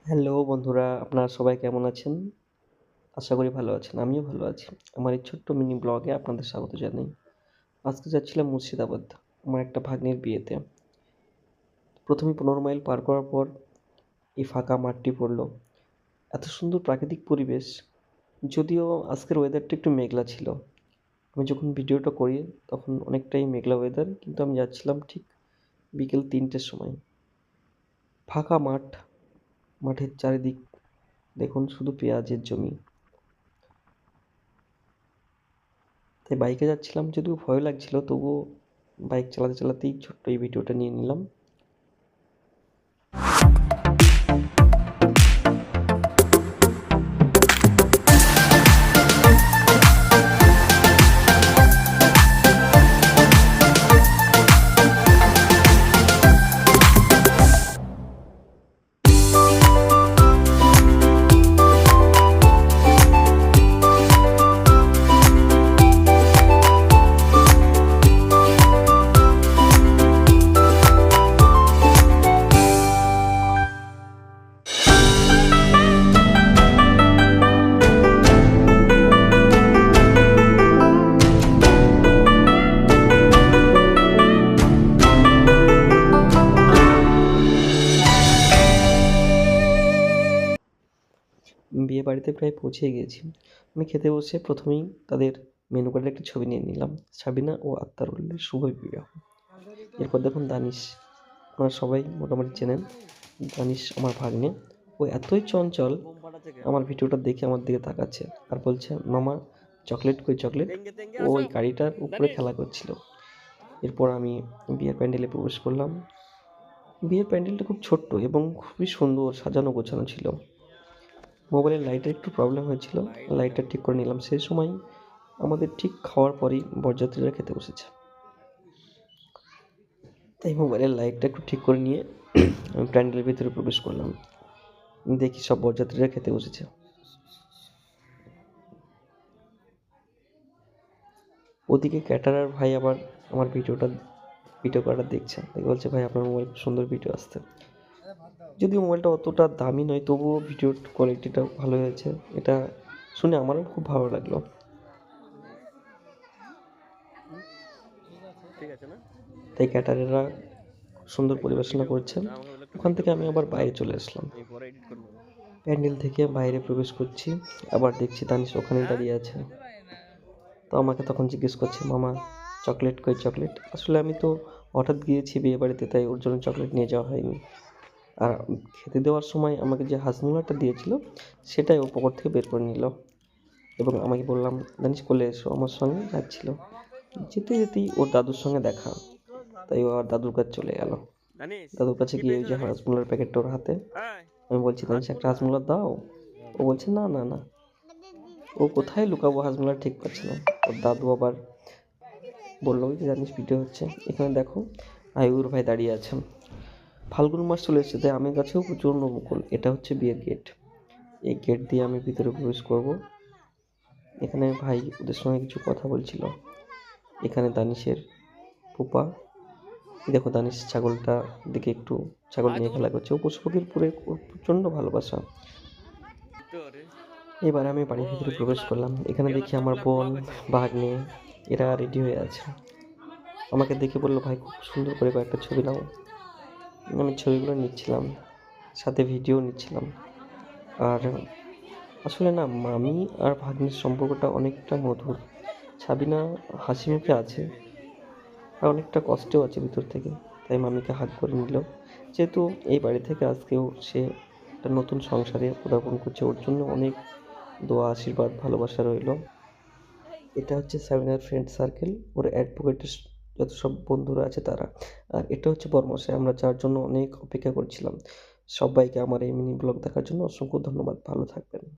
Hello বন্ধুরা, আপনারা সবাই কেমন আছেন? আশা করি ভালো আছেন। আমিও ভালো আছি। আমার এই ছোট্ট মিনি ব্লগে আপনাদের স্বাগত জানাই। আজকে যাচ্ছিলাম মুর্শিদাবাদ আমার একটা ভাগ্নির বিয়েতে। ১ম ১৫ মাইল পার করার পর এই ফাঁকা মাঠটি পড়ল। এত সুন্দর প্রাকৃতিক পরিবেশ, যদিও আজকের ওয়েদারটা একটু মেঘলা ছিল। আমি যখন ভিডিওটা করি তখন অনেকটাই মেঘলা ওয়েদার, কিন্তু আমি যাচ্ছিলাম ঠিক বিকেল ৩টের সময়। ফাঁকা মাঠ, মাঠের চারিদিক দেখুন শুধু পেঁয়াজের জমি। তাই বাইকে যাচ্ছিলাম, যদিও ভয় লাগছিল, তবুও বাইক চালাতে চালাতেই ছোট্ট এই ভিডিওটা নিয়ে নিলাম। বিয়ে বাড়িতে প্রায় পৌঁছে গিয়েছি। আমি খেতে বসে প্রথমেই তাদের মেনু কার্ডের একটা ছবি নিয়ে নিলাম। সাবিনা ও আক্তারুলের শুভ বিবাহ। এরপর দেখুন দানিশ, আপনারা সবাই মোটামুটি চেনেন। দানিশ আমার ভাগ্নে। ও এতই চঞ্চল, আমার ভিডিওটা দেখে আমার দিকে তাকাচ্ছে আর বলছে, মামা চকলেট কই চকলেট। ও ওই গাড়িটার উপরে খেলা করছিল। এরপর আমি বিয়ের প্যান্ডেলে প্রবেশ করলাম। বিয়ের প্যান্ডেলটা খুব ছোট্ট এবং খুবই সুন্দর সাজানো গোছানো ছিল। মোবাইলের লাইটের একটু প্রবলেম হয়েছিল, লাইটটা ঠিক করে নিলাম। সেই সময় আমাদের ঠিক খাওয়ার পরেই বরযাত্রীরা খেতে বসেছে, তাই মোবাইলের লাইটটা একটু ঠিক করে নিয়ে আমি প্যান্ডেলের ভিতরে প্রবেশ করলাম। দেখি সব বরযাত্রীরা খেতে বসেছে। ওদিকে ক্যাটারার ভাই আবার আমার ভিডিও করাটা দেখছে, দেখে বলছে, ভাই আপনার মোবাইল খুব সুন্দর ভিডিও আসছে। যদিও মোবাইলটা অতটা দামি নয়, তবুও ভিডিওর কোয়ালিটিটা ভালো হয়েছে, এটা শুনে আমারও খুব ভালো লাগলো। তাই ক্যাটারাররা সুন্দর পরিবেশনা করছেন। ওখান থেকে আমি আবার বাইরে চলে আসলাম। প্যান্ডেল থেকে বাইরে প্রবেশ করছি, আবার দেখছি দানিশ ওখানেই দাঁড়িয়ে আছে। তো আমাকে তখন জিজ্ঞেস করছে, মামা চকলেট কই চকলেট। আসলে আমি তো হঠাৎ গিয়েছি বিয়ে বাড়িতে, তাই ওর জন্য চকলেট নিয়ে যাওয়া হয়নি। আর খেতে দেওয়ার সময় আমাকে যে হাজমোলাটা দিয়েছিল সেটাই ও পকেট থেকে বের করে নিল এবং আমাকে বললাম, দানিশ কোলে এসো, আমার সঙ্গে যাচ্ছিল। যেতে যেতেই ওর দাদুর সঙ্গে দেখা, তাই ও আর দাদুর কাছে চলে গেল। দাদুর কাছে গিয়ে ওই যে হাজমোলার প্যাকেটটা ওর হাতে, আমি বলছি, দানিশ একটা হাজমোলা দাও। ও বলছে, না না না। ও কোথায় লুকাবো হাজমোলা ঠিক পাচ্ছে না। ওর দাদু আবার বললো যে, জানিস ভিডিও হচ্ছে, এখানে দেখো আয়ুর ভাই দাঁড়িয়ে আছেন। ফাল্গুন মাস চলে এসেছে, তাই আমের গাছেও প্রচণ্ড মুকুল। এটা হচ্ছে বিয়ের গেট। এই গেট দিয়ে আমি ভিতরে প্রবেশ করব। এখানে ভাই ওদের সঙ্গে কিছু কথা বলছিল। এখানে দানিশের ফুপা, দেখো দানিশ ছাগলটা দেখে একটু ছাগল নিয়ে খেলা করছে। ও পশু পাখির উপরে ওর প্রচণ্ড ভালোবাসা। এবার আমি বাড়ির ভিতরে প্রবেশ করলাম। এখানে দেখি আমার বোন, ভাগ্নে এরা রেডি হয়ে আছে। আমাকে দেখে বললো, ভাই খুব সুন্দর করে কয়েকটা ছবি নাও। আমি ছবিগুলো নিচ্ছিলাম, সাথে ভিডিও নিচ্ছিলাম। আর আসলে না, মামি আর ভাগ্নের সম্পর্কটা অনেকটা মধুর। সাবিনা হাসি মুখে আছে আর অনেকটা কষ্টেও আছে ভিতর থেকে, তাই মামিকে হাত করে নিল। যেহেতু এই বাড়ি থেকে আজকেও সে একটা নতুন সংসারে পদার্পণ করছে, ওর জন্য অনেক দোয়া, আশীর্বাদ, ভালোবাসা রইল। এটা হচ্ছে সাবিনার ফ্রেন্ড সার্কেল, ওর অ্যাডভোকেটের যত সব বন্ধুরা আছে তারা। আর এটা হচ্ছে বরমশাই, আমরা যার জন্য অনেক অপেক্ষা করছিলাম। সবাইকে আমার এই মিনি ব্লগ দেখার জন্য অসংখ্য ধন্যবাদ। ভালো থাকবেন।